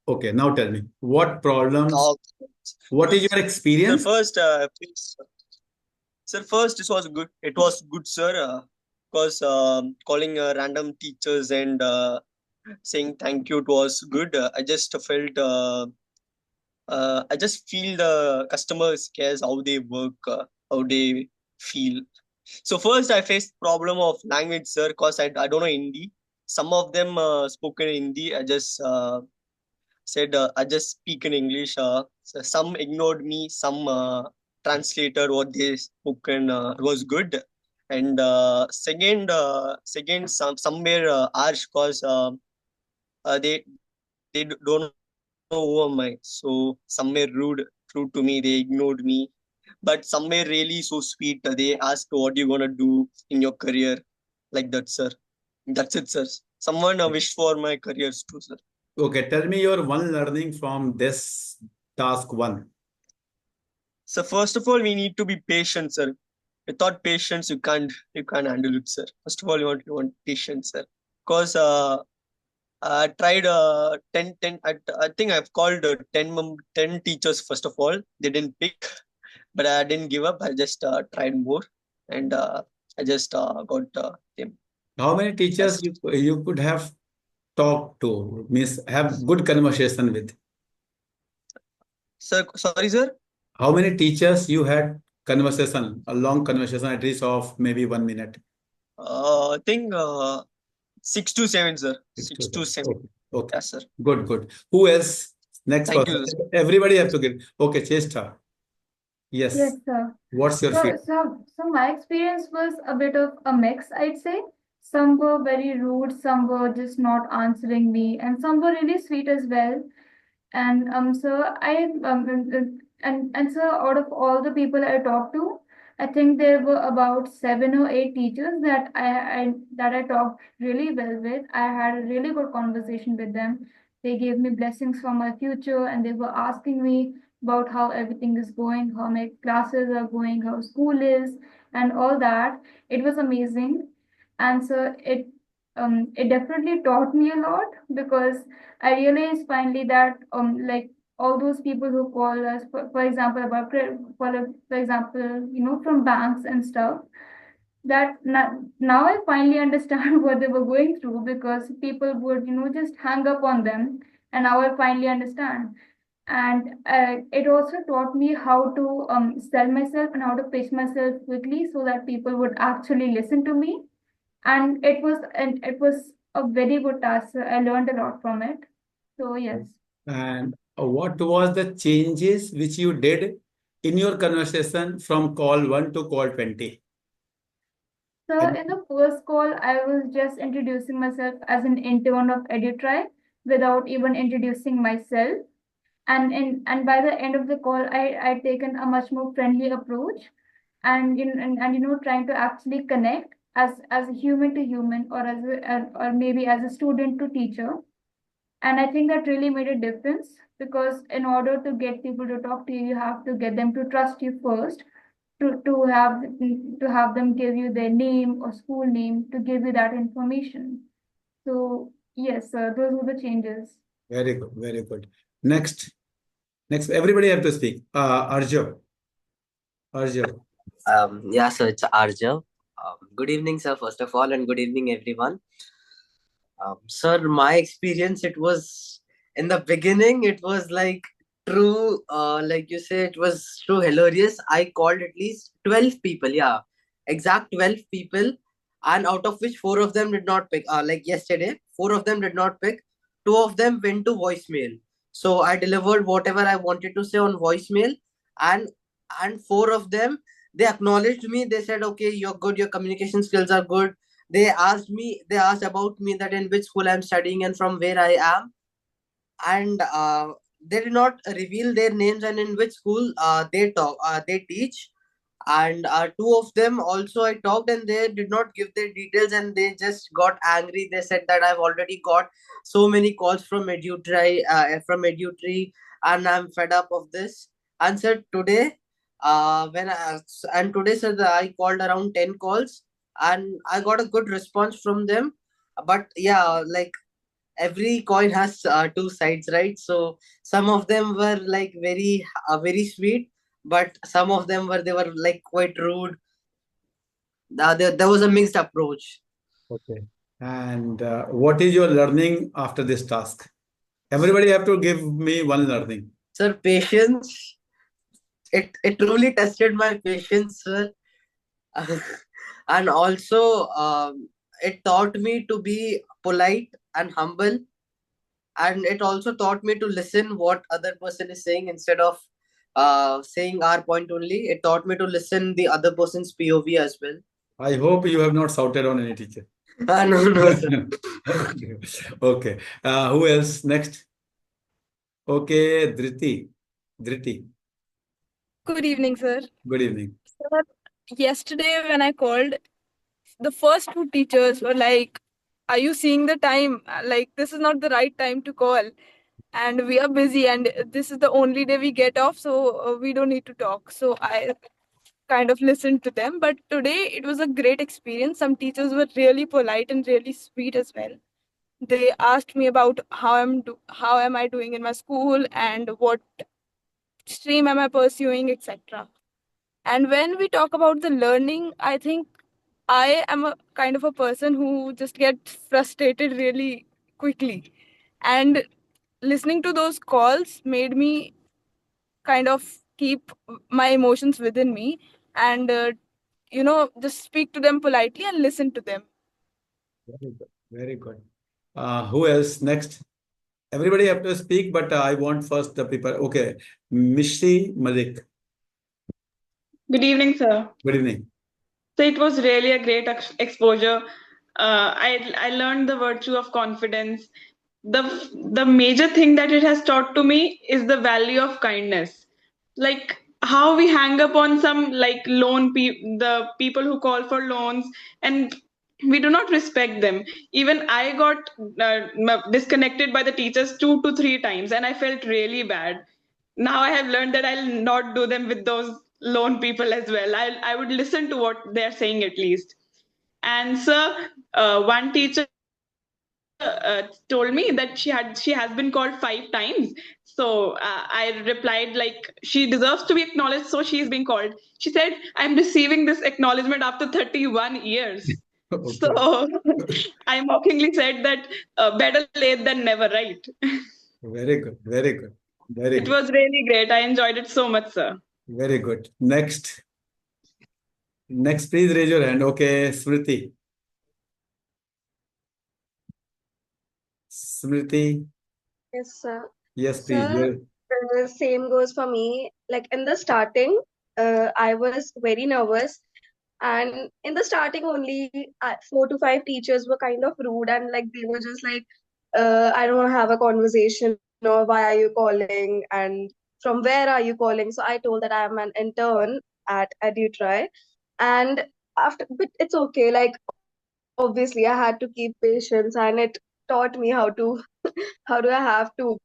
Okay, now tell me what problems, Uh, what is your sir, experience? first this was good. It was good, sir. Because calling random teachers and saying thank you, it was good. I just feel the customers cares how they work, how they feel. So first, I faced problem of language, sir, cause I don't know Hindi. Some of them spoken Hindi. I just speak in English. So some ignored me. Some translated what they spoken was good. And second, somewhere harsh, cause they don't know who am I. So somewhere rude to me. They ignored me. But somewhere really so sweet. They asked what you gonna do in your career, like that, sir. That's it, sir. Someone wished for my careers too, sir. Okay, tell me your one learning from this task one. So first of all, we need to be patient, sir. Without patience, you can't handle it, sir. First of all, you want patience, sir. Cause I tried 10. I think I've called 10 teachers first of all. They didn't pick, but I didn't give up. I just tried more, and I just got them. How many teachers Yes, you could have talked to, means have good conversation with? sir. Sorry, sir. How many teachers you had conversation, a long conversation at least of maybe 1 minute? I think 6 to 7, sir. Six Six to to seven. seven. Okay, okay, Yes, sir. good, good. Who else? Next Thank person. you, sir. Everybody have to get. Okay, Chester. Yes, Yes. sir. What's your So, feedback? so, so my experience was a bit of a mix, I'd say. Some were very rude, some were just not answering me, and some were really sweet as well. And so so out of all the people I talked to, I think there were about 7 or 8 teachers that I talked really well with. I had a really good conversation with them. They gave me blessings for my future, and they were asking me about how everything is going, how my classes are going, how school is, and all that. It was amazing, and so it definitely taught me a lot because I realized finally that like all those people who call us, for example, about for example, from banks and stuff, that now I finally understand what they were going through because people would just hang up on them, and now I finally understand. And it also taught me how to sell myself and how to pitch myself quickly so that people would actually listen to me. And it was a very good task. I learned a lot from it. So yes. And what was the changes which you did in your conversation from call 1 to call 20? So in the first call, I was just introducing myself as an intern of Edutri without even introducing myself. And by the end of the call, I'd taken a much more friendly approach, and trying to actually connect as a human to human, or or maybe as a student to teacher. And I think that really made a difference because in order to get people to talk to you, you have to get them to trust you first, to have them give you their name or school name to give you that information. So yes, those were the changes. Very good, very good. Next, next, everybody have to speak. Arjo, Arjo. Yeah, so it's Arjav. Good evening, sir, first of all, and good evening, everyone. Sir, my experience, it was in the beginning, it was like true, like you say, it was true hilarious. I called at least 12 people, yeah, exact 12 people, and out of which four of them did not pick. Like yesterday, four of them did not pick, two of them went to voicemail. So I delivered whatever I wanted to say on voicemail, and four of them, they acknowledged me. They said, okay, you're good, your communication skills are good. They asked about me, that in which school I'm studying and from where I am. And they did not reveal their names and in which school they teach. And two of them also I talked, and they did not give their details, and they just got angry. They said that I've already got so many calls from Edutri, and I'm fed up of this. And said today, when I, and today, sir, I called around 10 calls, and I got a good response from them. But yeah, like every coin has two sides, right? So some of them were like very sweet, but some of them were like quite rude. There was a mixed approach. Okay. And what is your learning after this task? Everybody have to give me one learning. Sir, patience. It truly tested my patience, sir. And also it taught me to be polite and humble, and it also taught me to listen what other person is saying instead of saying our point only. It taught me to listen the other person's POV as well. I hope you have not shouted on any teacher. No, sir. Okay. Okay. Who else? Next. Okay, Dhriti. Dhriti. Good evening, sir. Good evening. Sir, yesterday when I called, the first two teachers were like, "Are you seeing the time? Like, this is not the right time to call, and we are busy, and this is the only day we get off, so we don't need to talk." So I kind of listened to them. But today it was a great experience. Some teachers were really polite and really sweet as well. They asked me about how am I doing in my school and what stream am I pursuing, etc. And when we talk about the learning, I think I am a kind of a person who just gets frustrated really quickly. And listening to those calls made me kind of keep my emotions within me and, just speak to them politely and listen to them. Very good. Very good. Who else? Next. Everybody have to speak, but I want first the people. Okay. Mishri Malik. Good evening, sir. Good evening. So it was really a great exposure. I learned the virtue of confidence. The major thing that it has taught to me is the value of kindness. Like how we hang up on some like the people who call for loans, and we do not respect them. Even I got disconnected by the teachers 2 to 3 times, and I felt really bad. Now I have learned that I'll not do them with those lone people as well. I would listen to what they're saying at least. And sir, one teacher told me that she has been called 5 times. So I replied like she deserves to be acknowledged, so she is being called. She said, "I'm receiving this acknowledgement after 31 years." So Okay. I mockingly said that better late than never, right? Very good. Very good. Very It good. was really great. I enjoyed it so much, sir. Very good. Next. Next, please raise your hand. Okay, Smriti. Smriti. Yes, sir. Yes, please. Sir, same goes for me. Like in the starting, I was very nervous, and in the starting only, 4 to 5 teachers were kind of rude, and like they were just like, "I don't want to have a conversation," or "Why are you calling?" and "From where are you calling?" So I told that I am an intern at Edutri, and after, but it's okay. Like obviously, I had to keep patience, and it taught me how do I have to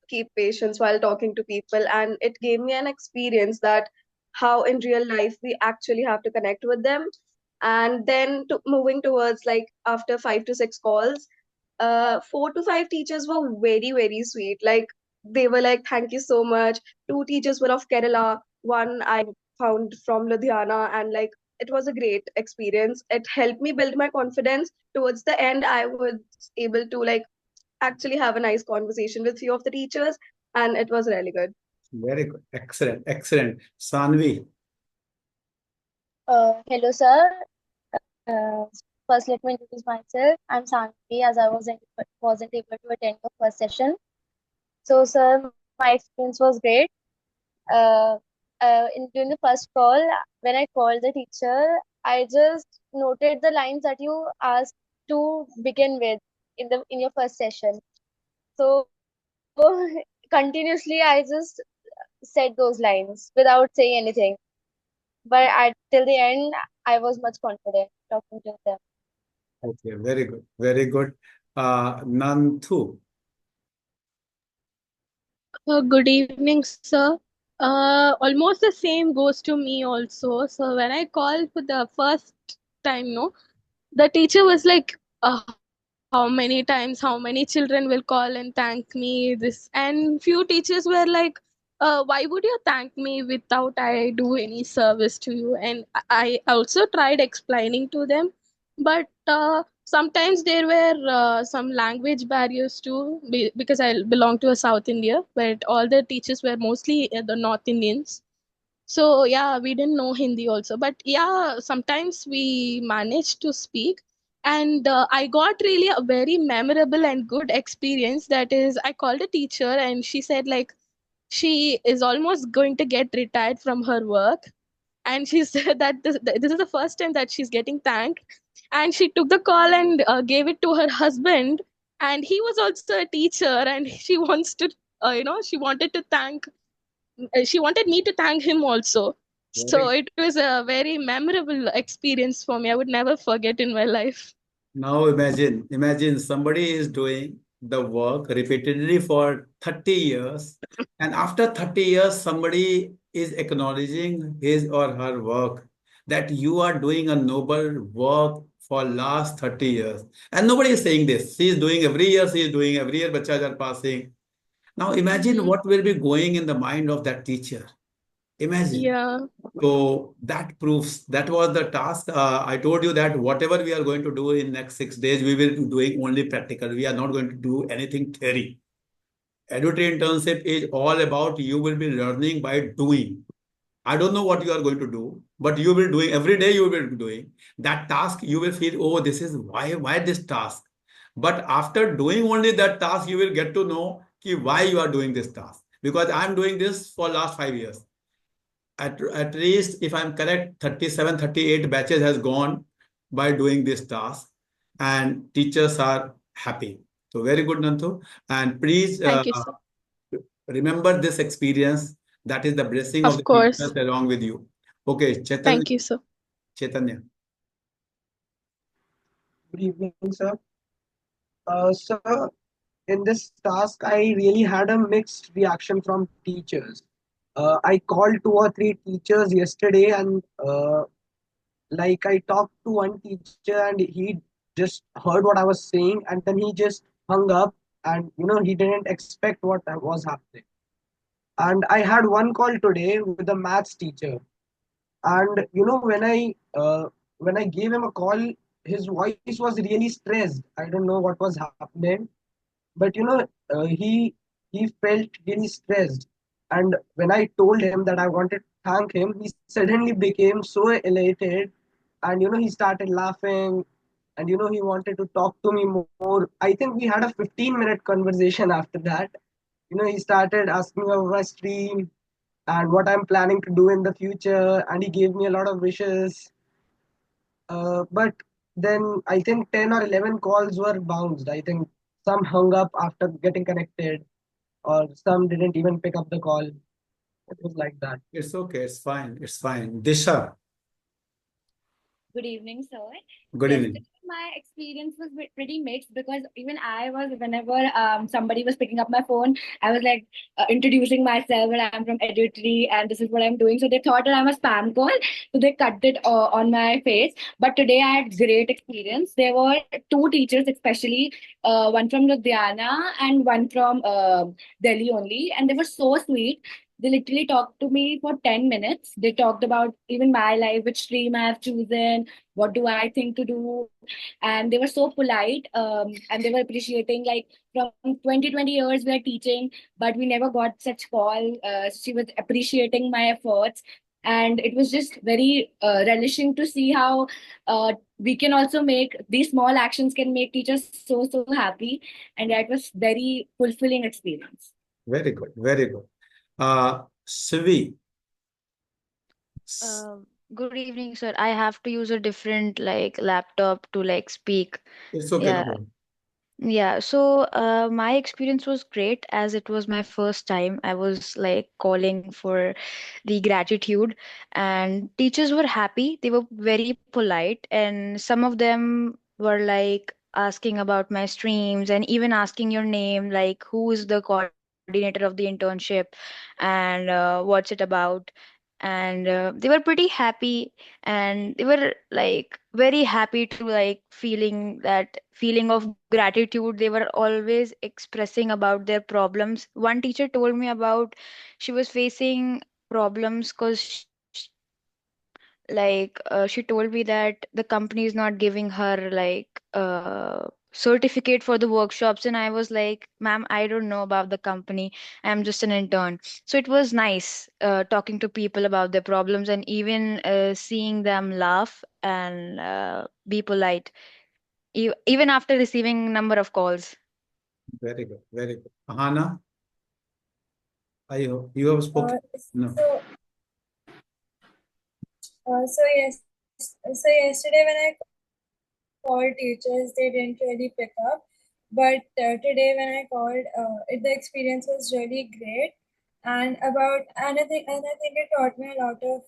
keep patience while talking to people, and it gave me an experience that how in real life we actually have to connect with them. And then moving towards like after 5 to 6 calls, 4 to 5 teachers were very sweet. Like they were like, "Thank you so much." Two teachers were of Kerala, one I found from Ludhiana, and like it was a great experience. It helped me build my confidence. Towards the end, I was able to like actually have a nice conversation with few of the teachers, and it was really good. Very good. Excellent. Excellent. Sanvi. Hello, sir. Uh, First, let me introduce myself. I'm Sanvi, as I wasn't able to attend the first session. So, sir, my experience was great. During the first call, when I called the teacher, I just noted the lines that you asked to begin with in your first session. So, continuously, I just said those lines without saying anything. But till the end, I was much confident talking to them. Okay. Very good. Very good. Nanthu. Good evening, sir. Almost the same goes to me also. So when I called for the first time, no, the teacher was like, "How are you how many times, how many children will call and thank me. This, and few teachers were like, why would you thank me without I do any service to you? And I also tried explaining to them, but sometimes there were some language barriers too, because I belong to a South India, where all the teachers were mostly the North Indians. So yeah, we didn't know Hindi also, but yeah, sometimes we managed to speak. And I got really a very memorable and good experience. That is, I called a teacher and she said like she is almost going to get retired from her work, and she said that this is the first time that she's getting thanked. And she took the call and gave it to her husband, and he was also a teacher, and she wants to she wanted to thank she wanted me to thank him also. So Very. it was a very memorable experience for me. I would never forget in my life. Now imagine somebody is doing the work repeatedly for 30 years, and after 30 years, somebody is acknowledging his or her work, that you are doing a noble work for last 30 years. And nobody is saying this. She is doing every year, bachas are passing. Now imagine Mhm. what will be going in the mind of that teacher. Imagine. Yeah. So that proves that was the task. I told you that whatever we are going to do in next 6 days, we will be doing only practical. We are not going to do anything theory. Edutri internship is all about you will be learning by doing. I don't know what you are going to do, but you will doing every day. You will be doing that task. You will feel, oh, this is why this task. But after doing only that task, you will get to know why you are doing this task. Because I'm doing this for last 5 years. At least, if I'm correct, 37, 38 batches has gone by doing this task, and teachers are happy. So very good, Nantu. And please Thank you, sir. remember this experience. That is the blessing of Of the teachers course. along with you. Okay, Thank you, sir. Chaitanya. Good evening, sir. Sir, in this task, I really had a mixed reaction from teachers. I called 2 or 3 teachers yesterday, and like I talked to one teacher, and he just heard what I was saying, and then he just hung up, and he didn't expect what was happening. And I had one call today with a maths teacher, and when I gave him a call, his voice was really stressed. I don't know what was happening, but he felt really stressed. And when I told him that I wanted to thank him, he suddenly became so elated, and he started laughing, and he wanted to talk to me more. I think we had a 15-minute conversation after that. He started asking about my stream and what I'm planning to do in the future, and he gave me a lot of wishes. But then I think 10 or 11 calls were bounced. I think some hung up after getting connected, or some didn't even pick up the call. It was like that. It's okay. It's fine. It's fine. Disha. Good evening, sir. Good Yesterday, evening. my experience was pretty mixed because even I was, whenever somebody was picking up my phone, I was like introducing myself and I'm from Edutri and this is what I'm doing. So they thought that I'm a spam call. So they cut it on my face. But today I had great experience. There were two teachers, especially one from Ludhiana and one from Delhi only. And they were so sweet. They literally talked to me for 10 minutes. They talked about even my life, which stream I have chosen, what do I think to do. And they were so polite, and they were appreciating, like, from 20 years we are teaching, but we never got such call. She was appreciating my efforts. And it was just very relishing to see how we can also make these small actions can make teachers so happy. And that was very fulfilling experience. Very good. Very good. Sivi. Good evening, sir. I have to use a different like laptop to like speak. It's okay. No Yeah, problem. yeah. So, my experience was great as it was my first time. I was like calling for the gratitude, and teachers were happy. They were very polite, and some of them were like asking about my streams and even asking your name, like who is the coordinator of the internship and what's it about. and they were pretty happy, and they were like very happy to like feeling that feeling of gratitude. They were always expressing about their problems. One teacher told me about she was facing problems because she told me that the company is not giving her certificate for the workshops, and I was like, ma'am, I don't know about the company, I'm just an intern. So it was nice talking to people about their problems, and even seeing them laugh and be polite, even after receiving number of calls. Very good. Very good. Hana, you have spoken. No. So yesterday when I called teachers, they didn't really pick up. But today when I called, the experience was really great. And I think it taught me a lot of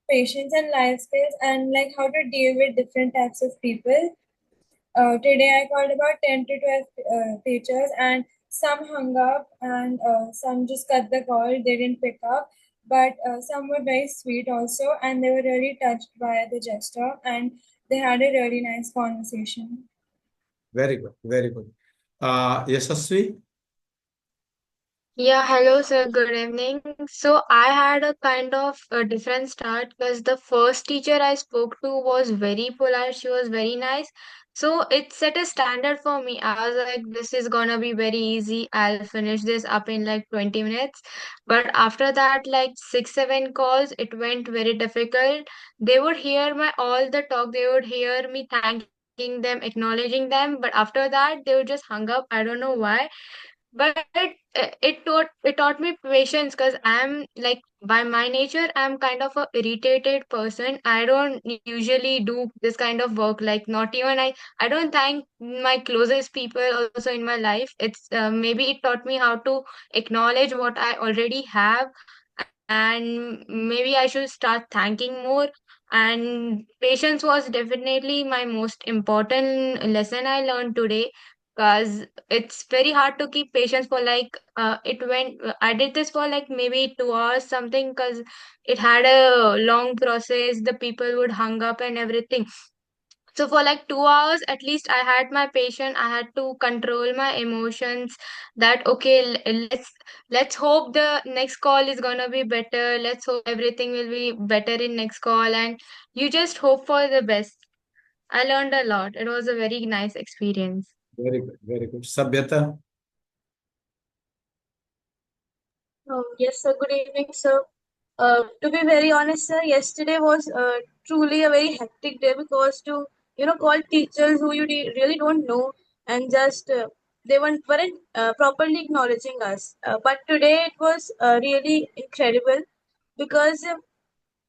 patience and life skills and like how to deal with different types of people. Today I called about 10 to 12 teachers, and some hung up and some just cut the call, they didn't pick up. But some were very sweet also, and they were really touched by the gesture, and they had a really nice conversation. Very good. Very good. Yashasvi? Yeah, hello sir, good evening. So I had a kind of a different start because the first teacher I spoke to was very polite, she was very nice. So it set a standard for me. I was like, this is gonna be very easy. I'll finish this up in like 20 minutes. But after that, like six, seven calls, it went very difficult. They would hear my all the talk, they would hear me thanking them, acknowledging them, but after that, they would just hung up. I don't know why, but it taught me patience because I'm like by my nature I'm kind of a irritated person. I don't usually do this kind of work, like not even I don't thank my closest people also in my life. It's maybe it taught me how to acknowledge what I already have, and maybe I should start thanking more. And patience was definitely my most important lesson I learned today, because it's very hard to keep patience for like I did this for like maybe 2 hours something, because it had a long process, the people would hung up and everything. So for like 2 hours at least I had my patience, I had to control my emotions, that okay, let's hope the next call is gonna be better, let's hope everything will be better in next call, and you just hope for the best. I learned a lot. It was a very nice experience. Very good. Very good. Sabhyata? Yes, sir. Good evening, sir. To be very honest, sir, yesterday was truly a very hectic day because to call teachers who you really don't know, and just they weren't properly acknowledging us. But today it was really incredible because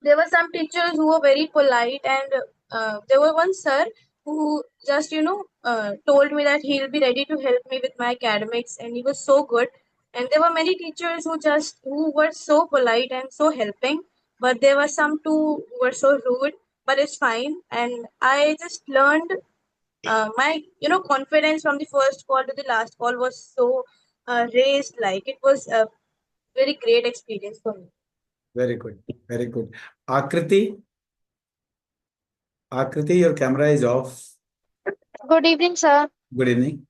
there were some teachers who were very polite, and there were one sir who just told me that he'll be ready to help me with my academics, and he was so good. And there were many teachers who were so polite and so helping, but there were some too who were so rude. But it's fine, and I just learned my confidence from the first call to the last call was so raised. Like, it was a very great experience for me. Very good. Very good. Akriti? Akriti, your camera is off. Good evening, sir. Good evening.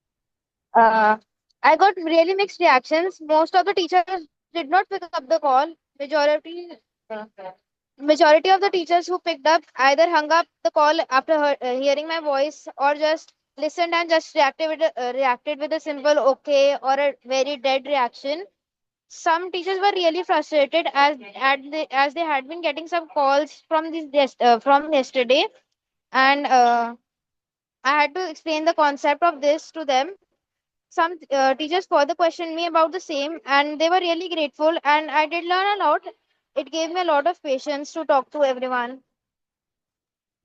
Uh, I got really mixed reactions. Most of the teachers did not pick up the call. Uh, Majority of the teachers who picked up either hung up the call after hearing my voice, or just listened and just reacted with a simple okay or a very dead reaction. Some teachers were really frustrated as they had been getting some calls from yesterday, and I had to explain the concept of this to them. Some teachers further questioned me about the same, and they were really grateful, and I did learn a lot. It gave me a lot of patience to talk to everyone.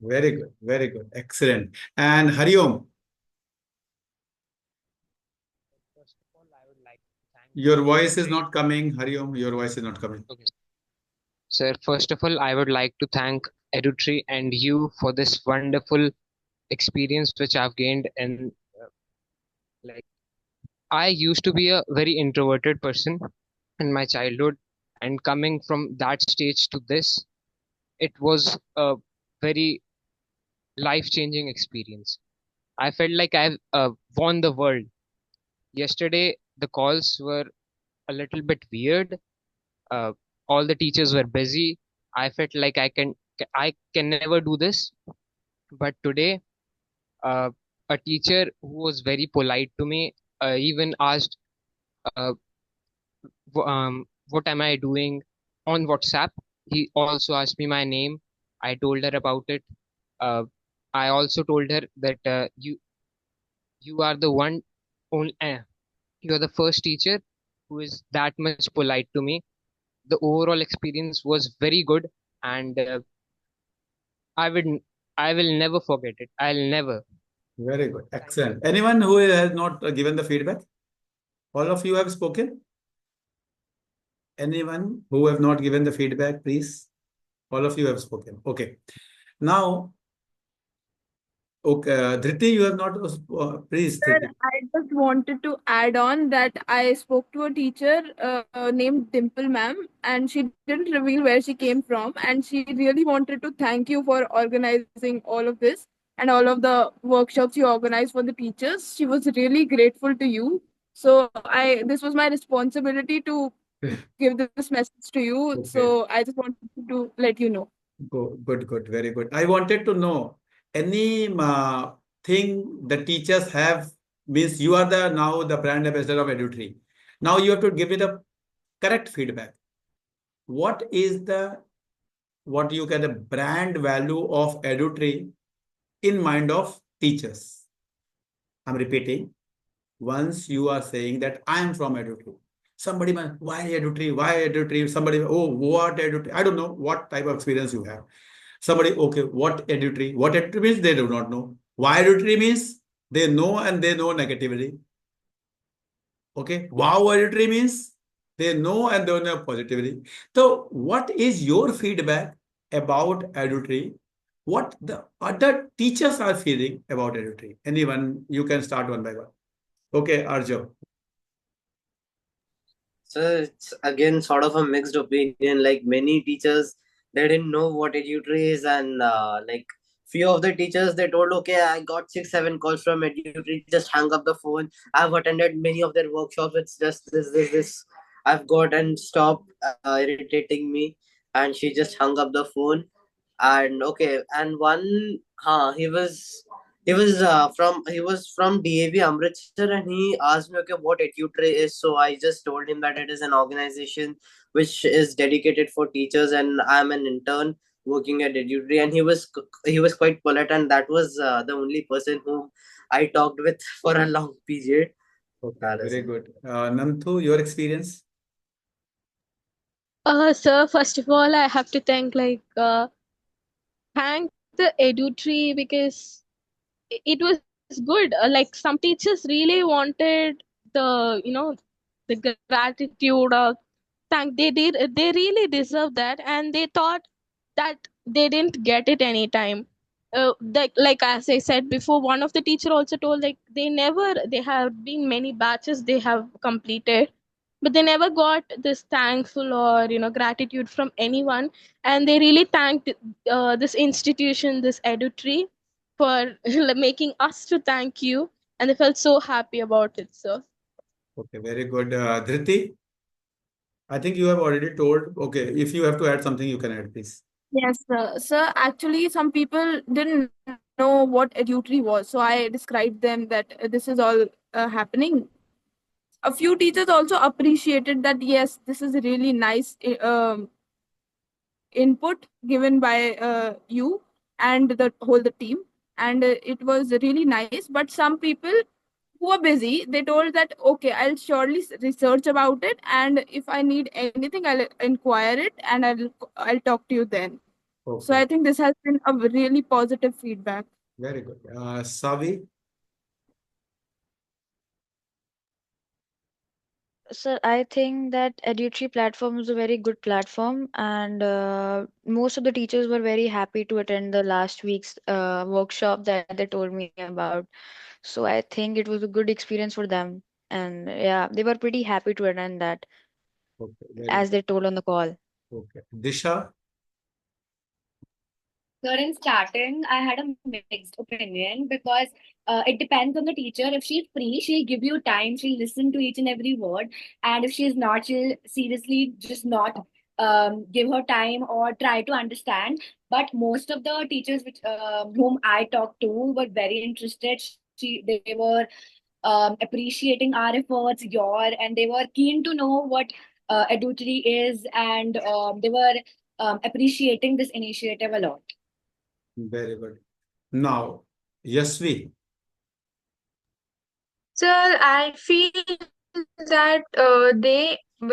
Very good. Very good. Excellent. And Hariom, First of all, I would like to thank your voice is Edutri. not coming. Hariom, your voice is not coming. Okay. Sir, first of all, I would like to thank Edutri and you for this wonderful experience which I've gained. And like, I used to be a very introverted person in my childhood, And coming from that stage to this, it was a very life-changing experience. I felt like I've won the world. Yesterday, the calls were a little bit weird. Uh, all the teachers were busy. I felt like I can never do this. But today, uh, a teacher who was very polite to me even asked, uh, "What am I doing?" on WhatsApp. He also asked me my name. I told her about it. Uh, I also told her that you are the one, only, you are the first teacher who is that much polite to me. The overall experience was very good, and I would I will never forget it. I'll never. Very good. Excellent. Anyone who has not given the feedback? All of you have spoken? Anyone who have not given the feedback, please? All of you have spoken. Okay. Now, okay, Dhriti, you have not, please, Sir, Dhriti. I just wanted to add on that I spoke to a teacher named Dimple ma'am, and she didn't reveal where she came from, and she really wanted to thank you for organizing all of this and all of the workshops you organized for the teachers. She was really grateful to you. So this was my responsibility to give this message to you. Okay. So I just wanted to let you know. Good, good, very good. I wanted to know any thing the teachers have, means you are the now the brand ambassador of Edutri. Now you have to give me the correct feedback. What is the, what you get the brand value of Edutri in mind of teachers? I'm repeating. Once you are saying that I am from Edutri, somebody might, why Edutri? Why Edutri? Somebody, oh, what Edutri? I don't know what type of experience you have. Somebody, okay, what Edutri? What Edutri means they do not know. Why Edutri means they know and they know negatively. Okay, wow Edutri means they know and they know positively. So, what is your feedback about Edutri? What the other teachers are feeling about Edutri? Anyone, you can start one by one. Okay, Arjo. So it's again sort of a mixed opinion. Like many teachers, they didn't know what Edutri is, and like few of the teachers they told, okay, I got 6 7 calls from Edutri, just hung up the phone. I've attended many of their workshops. It's just this. I've got and stop irritating me, and she just hung up the phone. And okay, and one, he was from DAV Amritsar, and he asked me, okay, what Edutray is. So I just told him that it is an organization which is dedicated for teachers, and I'm an intern working at Edutray. And he was quite polite, and that was the only person whom I talked with for a long period. Okay, That is very it. good. Nanthu, your experience? Sir, first of all, I have to thank the Edutri because it was good. Like some teachers really wanted the the gratitude or they really deserve that, and they thought that they didn't get it anytime. Like as I said before, one of the teacher also told like they have been many batches they have completed, but they never got this thankful or gratitude from anyone, and they really thanked this institution, this Edutri, for making us to thank you, and they felt so happy about it, sir. Okay, very good. Dhriti, I think you have already told. Okay, if you have to add something, you can add, please. Yes, sir. Actually, some people didn't know what Edutri was, so I described them that this is all happening. A few teachers also appreciated that yes, this is a really nice input given by you and the team, and it was really nice. But some people who are busy, they told that okay, I'll surely research about it, and if I need anything, I'll inquire it, and I'll talk to you then. So Okay, I think this has been a really positive feedback. very good. Savi, So I think that Edutri platform is a very good platform, and most of the teachers were very happy to attend the last week's workshop that they told me about. So I think it was a good experience for them, and yeah, they were pretty happy to attend that. Okay, very as good. they told on the call. Okay. Disha, So in starting, I had a mixed opinion because it depends on the teacher. If she's free, she'll give you time. She'll listen to each and every word. And if she's not, she'll seriously just not give her time or try to understand. But most of the teachers which whom I talked to were very interested. They were appreciating our efforts, and they were keen to know what Edutri is, and they were appreciating this initiative a lot. very good. Now, Yasvi, So I feel that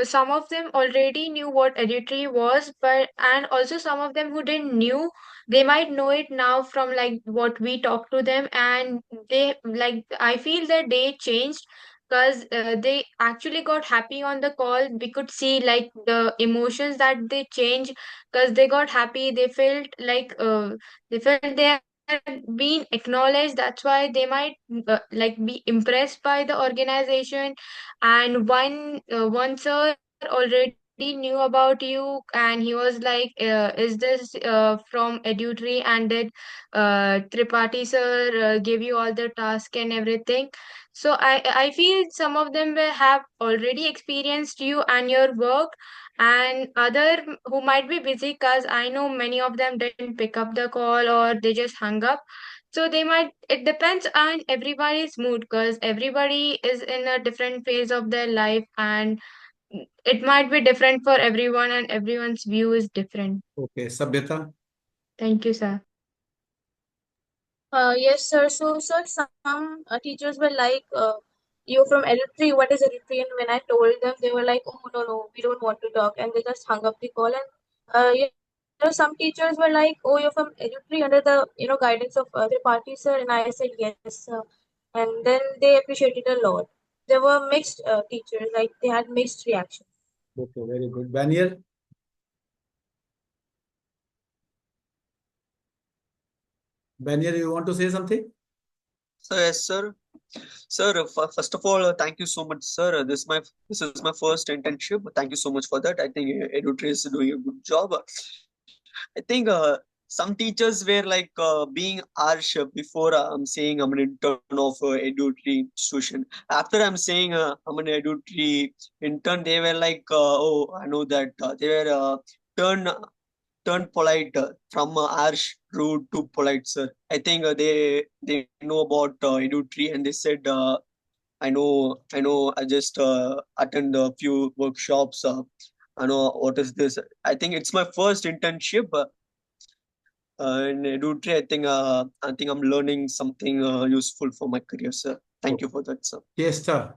some of them already knew what Edutri was, but and also some of them who didn't knew, they might know it now from like what we talk to them, and they like I feel that they changed because they actually got happy on the call. We could see like the emotions that they changed because they got happy. They felt they had been acknowledged. That's why they might like be impressed by the organization. And one sir already knew about you, and he was like, is this from Edutri, and did Tripathi sir give you all the task and everything? So I feel some of them will have already experienced you and your work, and other who might be busy, because I know many of them didn't pick up the call or they just hung up. So they might, it depends on everybody's mood, because everybody is in a different phase of their life, and it might be different for everyone, and everyone's view is different. okay, Sabhyata, Thank you, sir. Yes, sir. So, sir, some teachers were like, "You from Edutri? What is Edutri?" And when I told them, they were like, "Oh, no, no, we don't want to talk," and they just hung up the call. And some teachers were like, "Oh, you're from Edutri under the guidance of Tripathi sir," and I said yes, sir. And then they appreciated a lot. There were mixed teachers, like they had mixed reactions. okay, very good. Banier, Banier, you want to say something? So yes, sir. Sir, first of all, thank you so much, sir. This is my first internship. Thank you so much for that. I think Edutri is doing a good job. I think some teachers were like being harsh before I'm saying I'm an intern of Edutri institution. After I'm saying I'm an Edutri intern, they were like, oh, I know that. They were turn turned polite from harsh, rude to polite, sir. I think they know about Edutri, and they said, I know. I just attend a few workshops. I know what is this. I think it's my first internship in Edutri. I think I'm learning something useful for my career, sir. Thank you for that, sir. Yes, sir.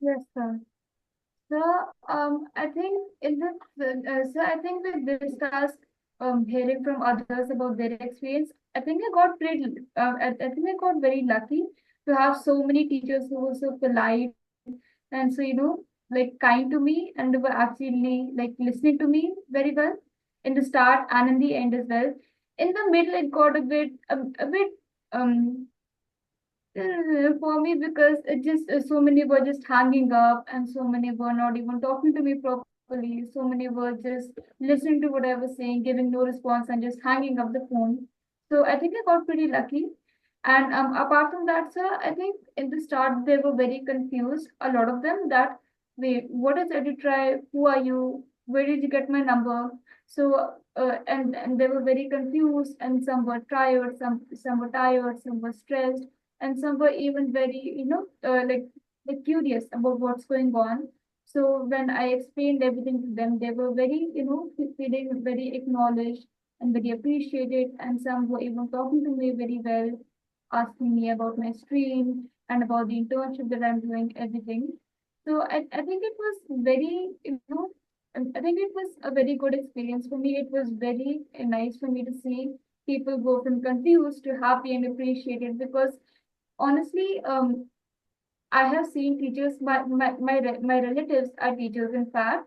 Yes, sir. So, I think in this, I think with this task, hearing from others about their experience, I think I got pretty, I think I got very lucky to have so many teachers who were so polite and so, like kind to me, and were actually like listening to me very well in the start and in the end as well. In the middle, it got a bit, um, for me, because it just so many were just hanging up and so many were not even talking to me properly. So many were just listening to what I was saying, giving no response and just hanging up the phone. So I think I got pretty lucky. And apart from that, sir, I think in the start they were very confused, a lot of them, that wait, what is Edutri? Who are you? Where did you get my number? So and they were very confused, and some were tired, some were tired, some were stressed, and some were even very, like curious about what's going on. So when I explained everything to them, they were very, feeling very acknowledged and very appreciated, and some were even talking to me very well, asking me about my stream and about the internship that I'm doing, everything. So I think it was very, I think it was a very good experience for me. It was very nice for me to see people go from confused to happy and appreciated, because honestly, I have seen teachers, my relatives are teachers, in fact,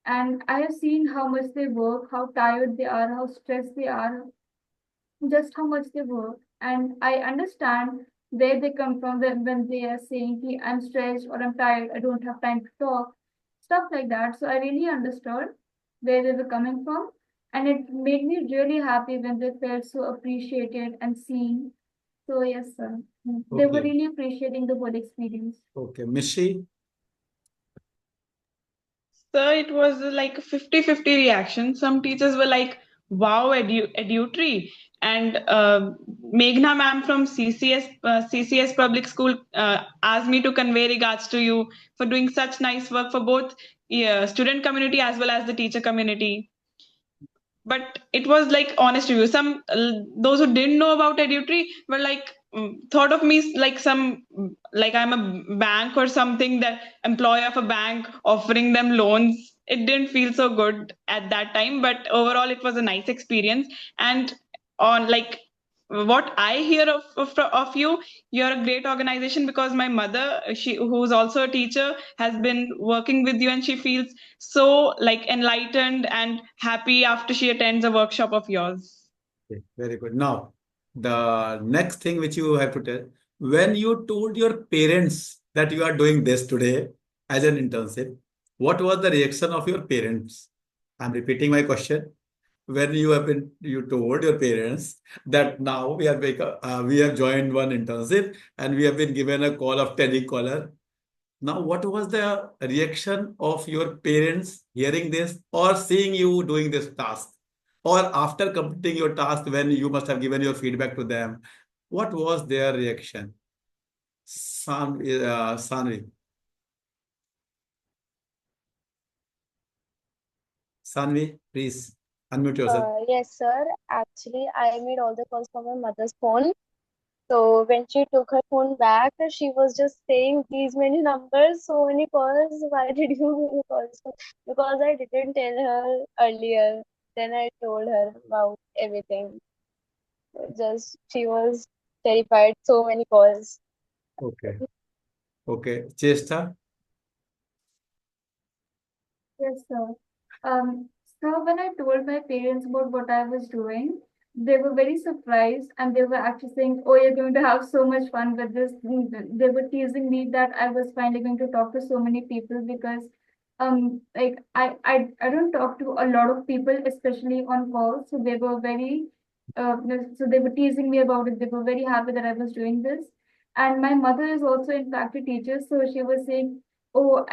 and I have seen how much they work, how tired they are, how stressed they are, just how much they work. And I understand where they come from when they are saying कि I'm stressed or I'm tired, I don't have time to talk, stuff like that. So I really understood where they were coming from, and it made me really happy when they felt so appreciated and seen. So yes, sir, they were Okay. really appreciating the whole experience. Okay. Mishi? So it was like a 50-50 reaction. Some teachers were like, wow, Edutri. And Meghna ma'am from CCS Public School asked me to convey regards to you for doing such nice work for both student community as well as the teacher community. But it was like honest review. Some those who didn't know about Edutri were like thought of me like some like I'm a bank or something, that employee of a bank offering them loans. It didn't feel so good at that time, but overall it was a nice experience. And on like what I hear of you, you're a great organization, because my mother, she who's also a teacher, has been working with you, and she feels so like enlightened and happy after she attends a workshop of yours. Okay, very good. Now, the next thing which you have to tell, when you told your parents that you are doing this today as an internship, what was the reaction of your parents? I'm repeating my question. When you told your parents that now we have joined one internship and we have been given a call of telecaller. Now, what was the reaction of your parents hearing this or seeing you doing this task? Or after completing your task, when you must have given your feedback to them, what was their reaction? Sanvi. Sanvi, please unmute yourself. Yes, sir. Actually, I made all the calls from my mother's phone. So when she took her phone back, she was just saying these many numbers, so many calls. Why did you call this call? Because I didn't tell her earlier. Then I told her about everything. Just she was terrified. So many calls. Okay. Okay. Chesta? Yes, sir. So when I told my parents about what I was doing, they were very surprised and they were actually saying, "Oh, you're going to have so much fun with this." They were teasing me that I was finally going to talk to so many people because, like I don't talk to a lot of people, especially on calls. So they were very, so they were teasing me about it. They were very happy that I was doing this. And my mother is also in fact a teacher, so she was saying, oh,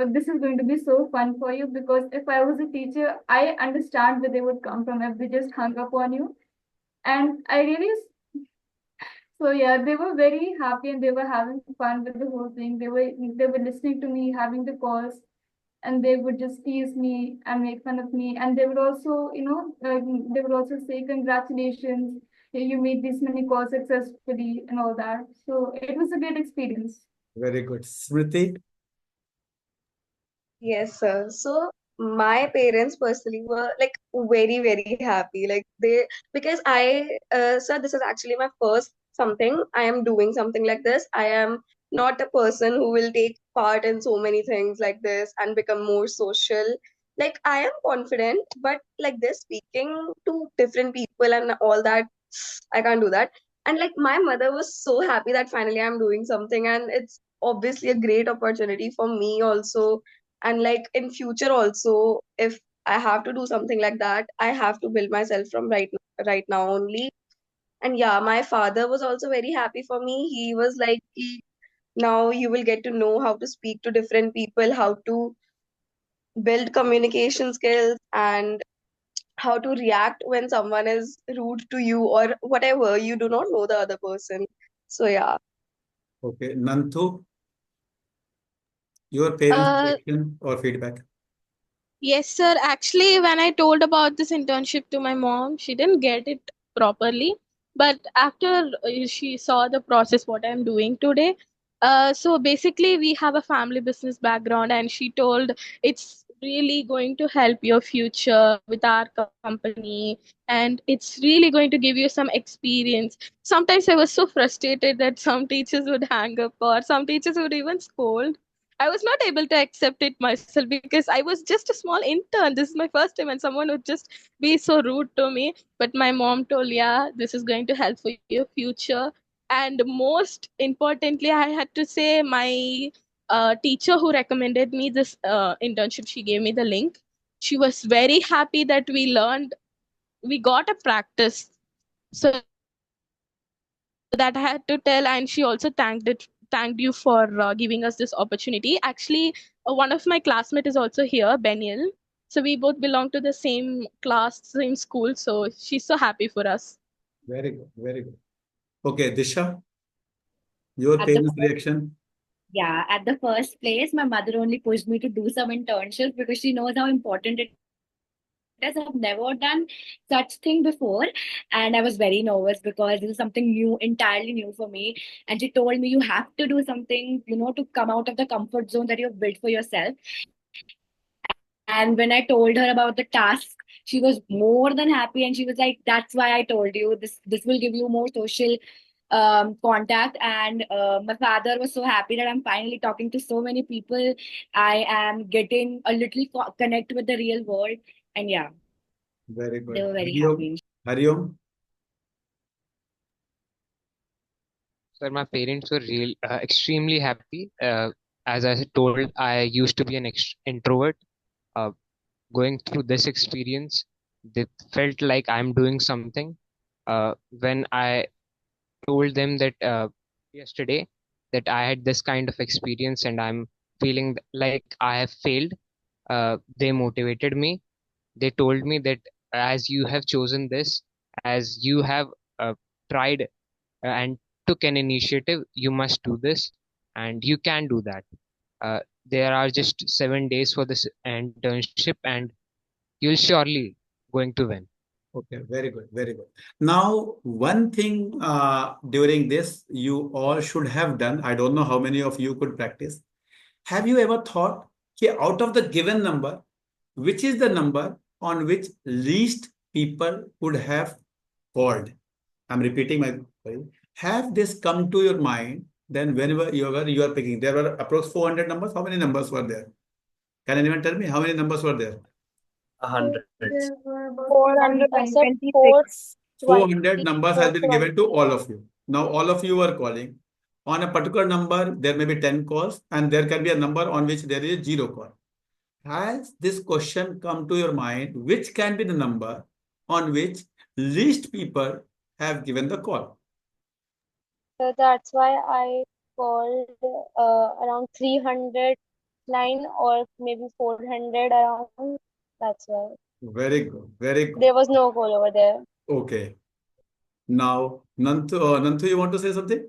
this is going to be so fun for you because if I was a teacher, I understand where they would come from if they just hung up on you. And I really, so yeah, they were very happy and they were having fun with the whole thing. They were listening to me, having the calls, and they would just tease me and make fun of me. And they would also, they would also say, congratulations, you made this many calls successfully and all that. So it was a great experience. Very good. Smriti? Yes, sir. So my parents personally were like very, very happy. Like they, because sir, this is actually my first something. I am doing something like this. I am not a person who will take part in so many things like this and become more social. Like I am confident, but like this, speaking to different people and all that, I can't do that. And like my mother was so happy that finally I'm doing something, and it's obviously a great opportunity for me also, and like in future also, if I have to do something like that, I have to build myself from right now only. And yeah, my father was also very happy for me. He was like, now you will get to know how to speak to different people, how to build communication skills, and how to react when someone is rude to you or whatever, you do not know the other person. So yeah. Okay. Nanthu, your parents' Uh, reaction or feedback? Yes, sir. Actually, when I told about this internship to my mom, she didn't get it properly. But after she saw the process, what I'm doing today, so basically, we have a family business background, and she told it's really going to help your future with our company, and it's really going to give you some experience. Sometimes I was so frustrated that some teachers would hang up, or some teachers would even scold. I was not able to accept it myself because I was just a small intern. This is my first time, and someone would just be so rude to me. But my mom told, yeah, this is going to help for your future. And most importantly, I had to say my teacher who recommended me this internship, she gave me the link. She was very happy that we got a practice. So that I had to tell, and she also thanked you for giving us this opportunity. Actually, one of my classmates is also here, Beniel. So we both belong to the same class, same school. So she's so happy for us. Very good. Very good. Okay, Disha, your At the parents' reaction? Yeah, at the first place, my mother only pushed me to do some internships because she knows how important it is. I've never done such thing before, and I was very nervous because this is something new, entirely new for me. And she told me you have to do something, to come out of the comfort zone that you've built for yourself. And when I told her about the task, she was more than happy, and she was like, "That's why I told you this will give you more social contact." And my father was so happy that I'm finally talking to so many people. I am getting a little connect with the real world, and yeah, Very they good. were very Hariom? happy. Hariom? Sir, my parents were extremely happy. As I told, I used to be an introvert. Uh, Going through this experience, they felt like I'm doing something. When I told them that yesterday that I had this kind of experience and I'm feeling like I have failed, they motivated me. They told me that as you have chosen this, as you have tried and took an initiative, you must do this and you can do that. Uh, there are just 7 days for this internship and you'll surely going to win. Okay, very good, very good. Now, one thing during this you all should have done, I don't know how many of you could practice. Have you ever thought, okay, out of the given number, which is the number on which least people would have called? I'm repeating my query. Have this come to your mind? Then whenever you are picking, there were approx 400 numbers. How many numbers were there? Can anyone tell me how many numbers were there? 100. There were about 400, I said 4 twice. 400 numbers has Four been twice. given to all of you. Now, all of you are calling. On a particular number, there may be 10 calls, and there can be a number on which there is zero call. Has this question come to your mind? Which can be the number on which least people have given the call? So that's why I called around 300 line or maybe 400 around. That's why. Very good. Very good. There was no call over there. Okay. Now, Nantu, you want to say something?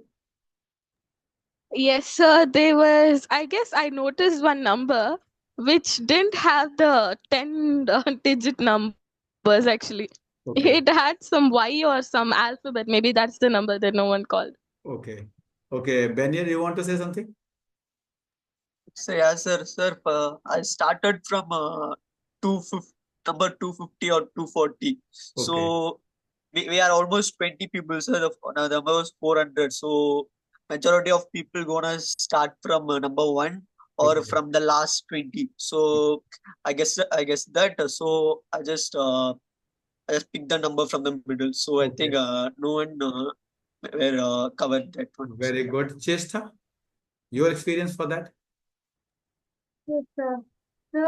Yes, sir. There was, I guess I noticed one number which didn't have the 10 digit numbers actually. It Okay. had some Y or some alphabet. Maybe that's the number that no one called. Okay. Okay. Benir, you want to say something? So yeah, sir. I started from 250, number 250 or 240. Okay. So we are almost 20 people, sir. The number was 400. So majority of people gonna start from number one or Okay. from the last 20. So I guess that. So I just picked the number from the middle. So I think Okay. no one were covered that one. Very good. Chesta, your experience for that? Yes, sir. So,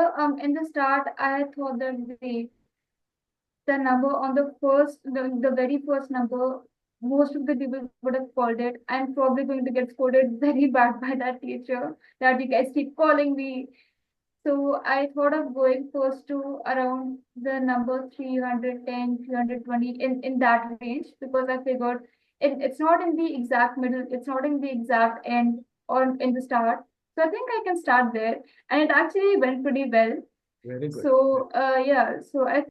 in the start, I thought that the number on the very first number, most of the people would have called it. I'm probably going to get scolded very bad by that teacher that you guys keep calling me. So I thought of going first to around the number 310, 320 in that range because I figured it's not in the exact middle, it's not in the exact end or in the start. So I think I can start there. And it actually went pretty well. Very good. So yeah, so I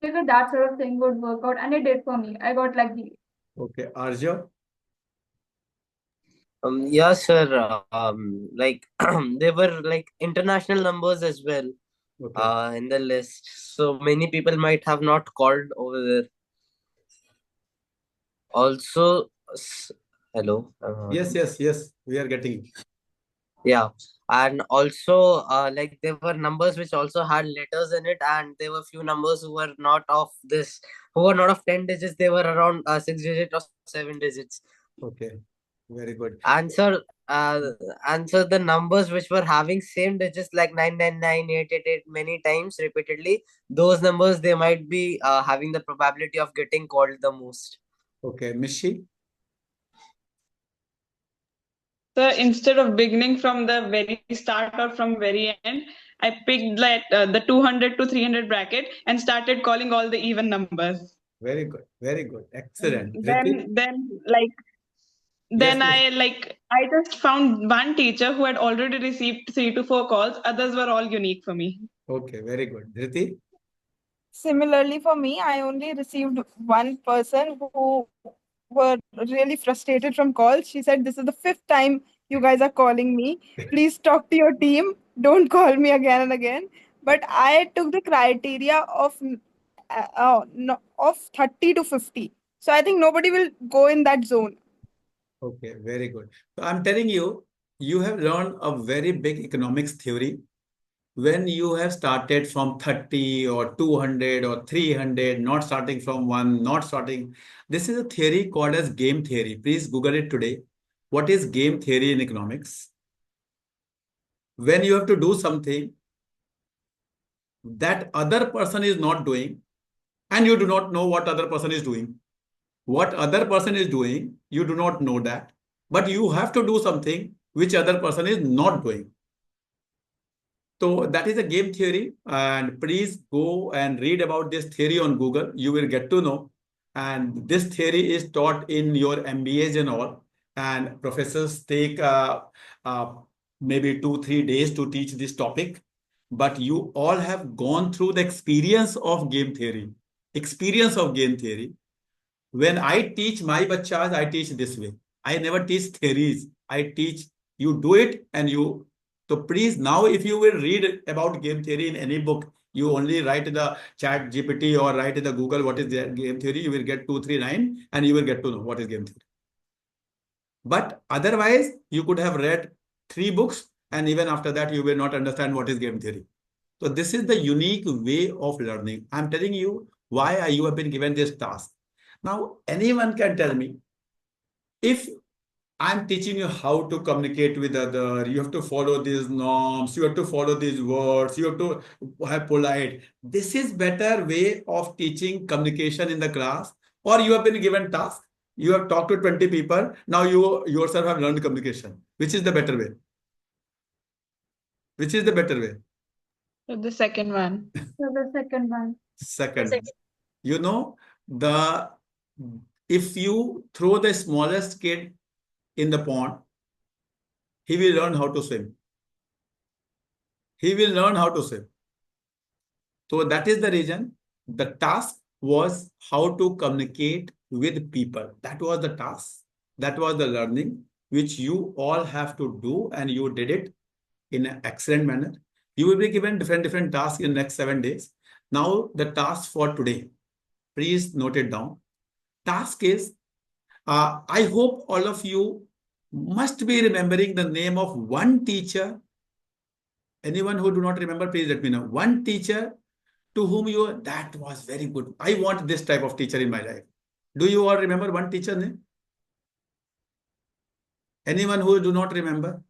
figured that sort of thing would work out, and it did for me. I got lucky. Okay. Arjo? Yeah, sir. Like there were like international numbers as well Okay. in the list. So many people might have not called over there. Also, hello. Yes, yes, yes. We are getting you. Yeah, and also like there were numbers which also had letters in it, and there were few numbers who were not of 10 digits. They were around 6 digits or 7 digits. Okay, very good. Answer, answer the numbers which were having same digits like 999, 888 many times repeatedly. Those numbers they might be having the probability of getting called the most. Okay, Mishi. So instead of beginning from the very start or from very end, I picked like the 200 to 300 bracket and started calling all the even numbers. Very good. Very good. Excellent. Ritik? Then I just found one teacher who had already received 3 to 4 calls. Others were all unique for me. Okay, very good. Dhriti? Similarly, for me, I only received one person who were really frustrated from calls. She said, "This is the fifth time you guys are calling me. Please talk to your team. Don't call me again and again." But I took the criteria of no, of 30 to 50. So I think nobody will go in that zone. Okay, very good. So I'm telling you, you have learned a very big economics theory when you have started from 30 or 200 or 300, not starting from one, not starting. This is a theory called as game theory. Please Google it today. What is game theory in economics? When you have to do something that other person is not doing and you do not know what other person is doing. What other person is doing, you do not know that, but you have to do something which other person is not doing. So that is a game theory, and please go and read about this theory on Google. You will get to know. And this theory is taught in your MBAs and all. And professors take uh, maybe 2-3 days to teach this topic. But you all have gone through the experience of game theory. Experience of game theory. When I teach my bachas, I teach this way. I never teach theories. I teach you do it and you. So please now, if you will read about game theory in any book, you only write in the chat GPT or write in the Google what is the game theory. You will get 239 and you will get to know what is game theory. But otherwise, you could have read 3 books and even after that, you will not understand what is game theory. So this is the unique way of learning. I'm telling you why you have been given this task. Now, anyone can tell me, if I'm teaching you how to communicate with other, you have to follow these norms, you have to follow these words, you have to have polite. This is better way of teaching communication in the class, or you have been given task, you have talked to 20 people, now you yourself have learned communication. Which is the better way? Which is the better way? So the second one. So the second one. Second. You know, if you throw the smallest kid in the pond, he will learn how to swim. He will learn how to swim. So that is the reason the task was how to communicate with people. That was the task. That was the learning which you all have to do, and you did it in an excellent manner. You will be given different tasks in the next 7 days. Now the task for today, please note it down. Task is, I hope all of you must be remembering the name of one teacher. Anyone who do not remember, please let me know. One teacher to whom you, that was very good. I want this type of teacher in my life. Do you all remember one teacher name? Anyone who do not remember?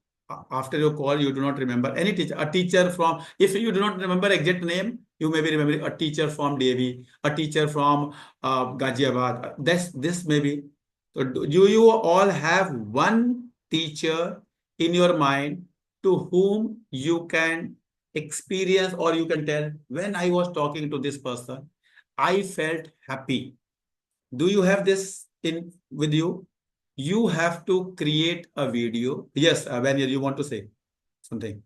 After your call, you do not remember any teacher. A teacher from, if you do not remember exact name, you may be remembering a teacher from Devi, a teacher from Ghaziabad. This may be. So do you all have one teacher in your mind to whom you can experience, or you can tell, when I was talking to this person, I felt happy. Do you have this in with you? You have to create a video. Yes, Vanya, you want to say something?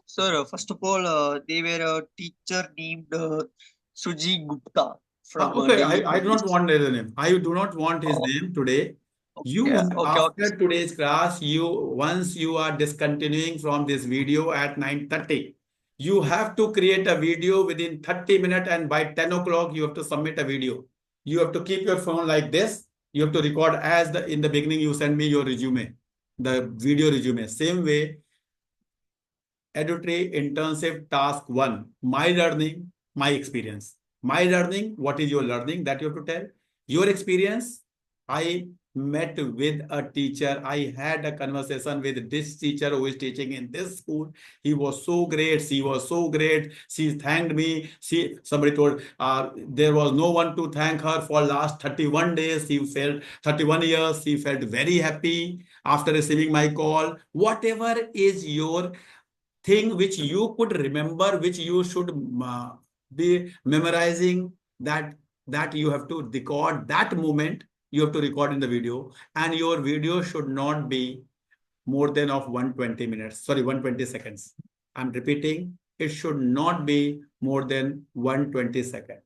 Sir, first of all, they were a teacher named Suji Gupta from Okay, Delhi I do not want his name. I do not want his name today. You, after today's class, once you are discontinuing from this video at 9:30, you have to create a video within 30 minutes, and by 10 o'clock, you have to submit a video. You have to keep your phone like this. You have to record as in the beginning, you send me your resume, the video resume. Same way, Edutri internship task 1, my learning, my experience. My learning, what is your learning that you have to tell? Your experience, I met with a teacher. I had a conversation with this teacher who is teaching in this school. He was so great. She was so great. She thanked me. Somebody told there was no one to thank her for last 31 days. She felt 31 years. She felt very happy after receiving my call. Whatever is your thing which you could remember, which you should be memorizing, that you have to record that moment. You have to record in the video, and your video should not be more than of 120 minutes. Sorry, 120 seconds. I'm repeating, it should not be more than 120 seconds.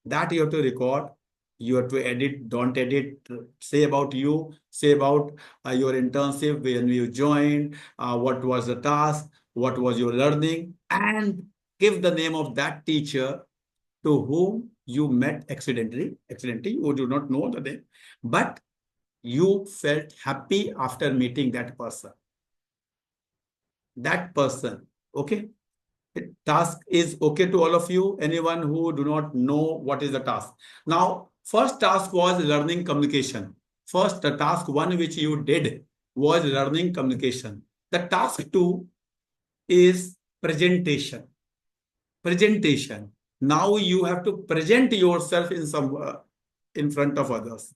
That you have to record. You have to edit, don't edit. Say about you, say about your internship, when you joined, what was the task, what was your learning, and give the name of that teacher to whom you met accidentally. Accidentally, you do not know the name, but you felt happy after meeting that person. That person, okay? Task is okay to all of you. Anyone who do not know what is the task? Now, first task was learning communication. First, the task one which you did was learning communication. The task two is presentation. Presentation. Now you have to present yourself in front of others.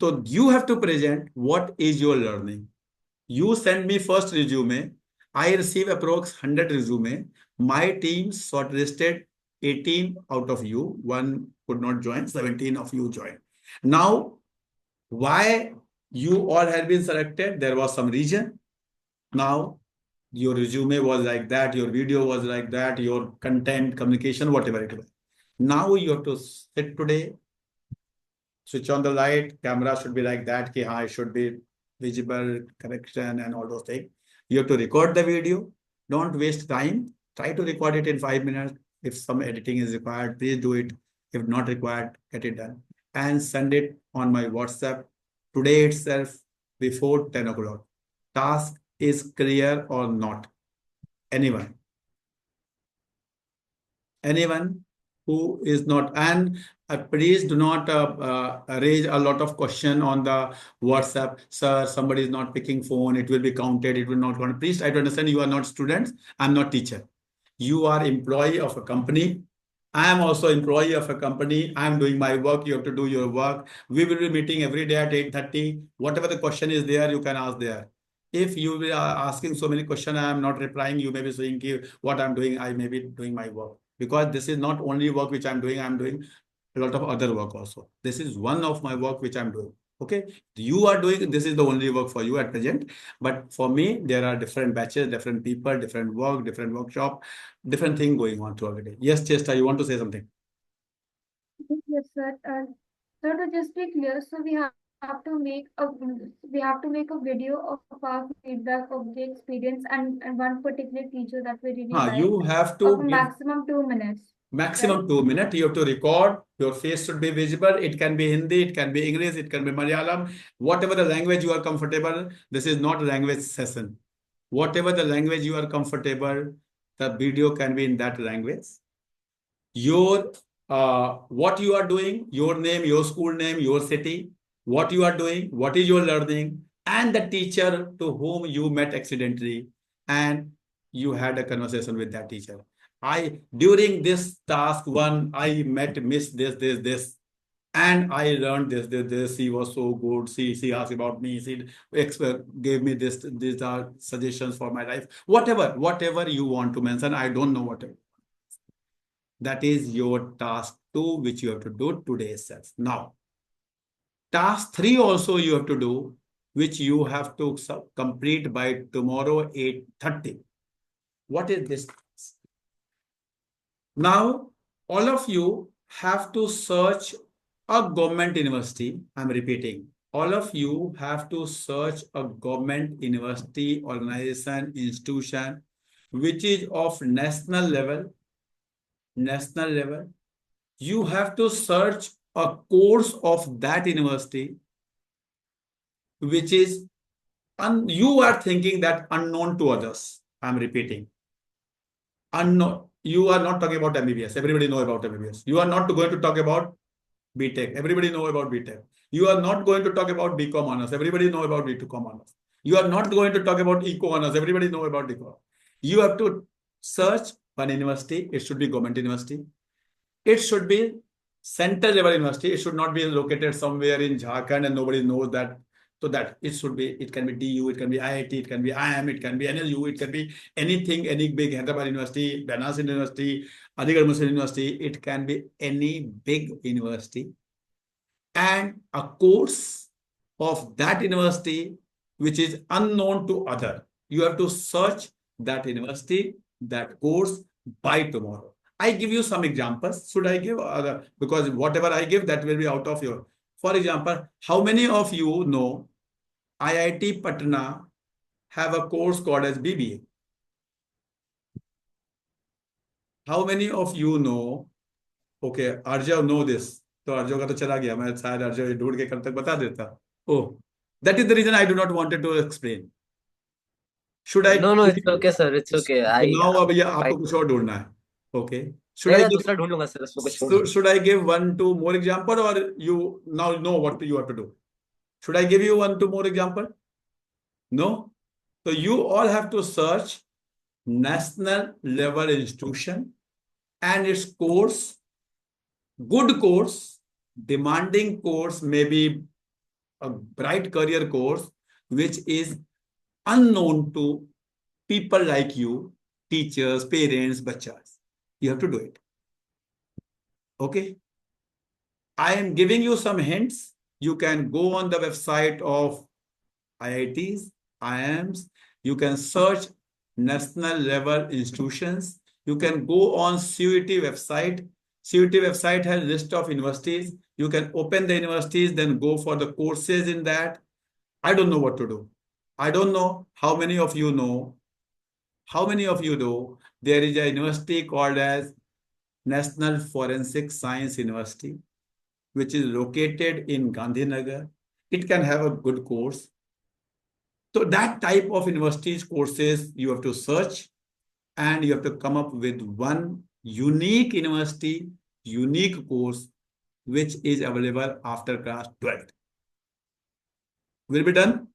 So you have to present what is your learning. You send me first resume. I receive approx 100 resume. My team shortlisted 18 out of you. One could not join, 17 of you joined. Now, why you all had been selected? There was some reason. Now, your resume was like that, your video was like that, your content, communication, whatever it was. Now you have to sit today, switch on the light, camera should be like that, ki, it should be visible, correction, and all those things. You have to record the video. Don't waste time. Try to record it in 5 minutes. If some editing is required, please do it. If not required, get it done. And send it on my WhatsApp today itself before 10 o'clock. Task is clear or not? Anyone? Anyone who is not? And please do not raise a lot of question on the WhatsApp. Sir, somebody is not picking phone. It will be counted. It will not count. Please try to understand, you are not students. I'm not teacher. You are employee of a company. I am also employee of a company. I am doing my work. You have to do your work. We will be meeting every day at 8:30. Whatever the question is there, you can ask there. If you are asking so many questions, I am not replying. You may be saying what I'm doing. I may be doing my work, because this is not only work which I'm doing. I'm doing a lot of other work also. This is one of my work which I'm doing. Okay, you are doing, this is the only work for you at present. But for me, there are different batches, different people, different work, different workshop, different thing going on throughout the day. Yes, Chester, you want to say something? Yes, sir. So to just be clear, so have to make a a video of our feedback of the experience and one particular teacher that we really like, you have to of give maximum 2 minutes. maximum Right? 2 minutes. You have to record. Your face should be visible. It can be Hindi, it can be English, it can be Malayalam, whatever the language you are comfortable. This is not a language session. Whatever the language you are comfortable, the video can be in that language. Your what you are doing, your name, your school name, your city, what you are doing, what is your learning, and the teacher to whom you met accidentally, and you had a conversation with that teacher. During this task one, I met Miss this, and I learned this. She was so good. She asked about me. She gave me this. These are suggestions for my life. Whatever you want to mention. I don't know whatever. That is your task 2, which you have to do today itself. Now, task 3 also you have to do, which you have to complete by tomorrow 8:30. What is this? Now, all of you have to search a government university. I'm repeating. All of you have to search a government university, organization, institution, which is of national level. You have to search a course of that university, which is, you are thinking that unknown to others. I'm repeating. Unknown. You are not talking about MBBS. Everybody know about MBBS. You are not going to talk about BTech. Everybody know about BTech. You are not going to talk about BCom honors. Everybody know about BCom honors. You are not going to talk about Eco honors. Everybody know about Eco. You have to search one university. It should be government university. It should be center level university. It should not be located somewhere in Jharkhand and nobody knows that. So that it should be, it can be DU, it can be IIT, it can be IIM, it can be NLU, it can be anything, any big Hyderabad University, Banaras University, Aligarh Muslim University. It can be any big university. And a course of that university which is unknown to other. You have to search that university, that course by tomorrow. I give you some examples. Should I give other? Because whatever I give, that will be out of your. For example, how many of you know IIT Patna have a course called as BBA? How many of you know? Okay, Arjav know this. तो अर्जव का तो चला गया, मैं शायद अर्जव ढूंढ के कल तक बता देता. Oh, that is the reason I do not wanted to explain. Should I? No, it's okay, sir. It's okay. Now अब ये I आपको कुछ और ढूंढना है. Okay. Should नहीं, I मैं give? दूसरा ढूंढ लूंगा सर, उसमें कुछ नहीं. Should I give 1-2 more example, or you now know what you have to do? Should I give you 1-2 more example? No. So you all have to search national level institution and its course, good course, demanding course, maybe a bright career course, which is unknown to people like you, teachers, parents, bachas. You have to do it. Okay. I am giving you some hints. You can go on the website of IITs, IIMs. You can search national level institutions. You can go on CUET website. CUET website has a list of universities. You can open the universities, then go for the courses in that. I don't know what to do. I don't know how many of you know. How many of you know there is a university called as National Forensic Science University, which is located in Gandhinagar. It can have a good course. So that type of universities courses you have to search, and you have to come up with one unique university, unique course, which is available after class 12th. Will be done?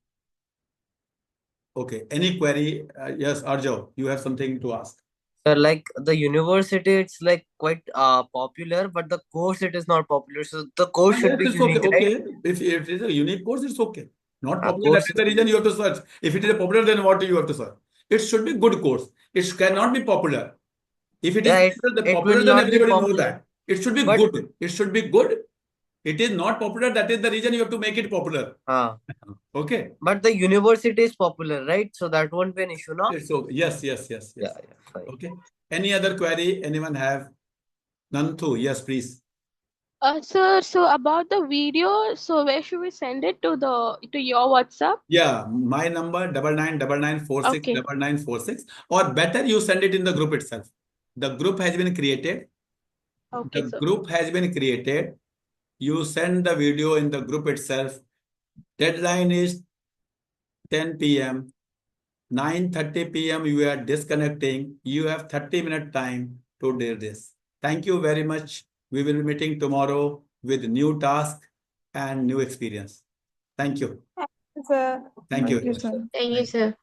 Okay. Any query? Yes, Arjo, you have something to ask. Sir, like the university, it's like quite popular, but the course it is not popular. So the course should be It's unique, okay. right? If it is a unique course, it's okay. Not popular, Course. that is the reason you have to search. If it is a popular, then what do you have to search? It should be good course. It cannot be popular. If it is popular, then everybody knows that. It should be good. It should be good. It is not popular. That is the reason you have to make it popular. Okay. But the university is popular, right? So that won't be an issue, no? So yes. Yeah, fine. Okay. Any other query? Anyone have? Nanthu, yes, please. Sir, so about the video, so where should we send it to your WhatsApp? Yeah, my number 9999469946, or better you send it in the group itself. The group has been created. Okay, the group has been created. You send the video in the group itself. Deadline is 10 p.m. 9:30 p.m. you are disconnecting. You have 30-minute time to do this. Thank you very much. We will be meeting tomorrow with new task and new experience. Thank you. Thank you, sir. Thank you. Thank you, sir. Thank you, sir.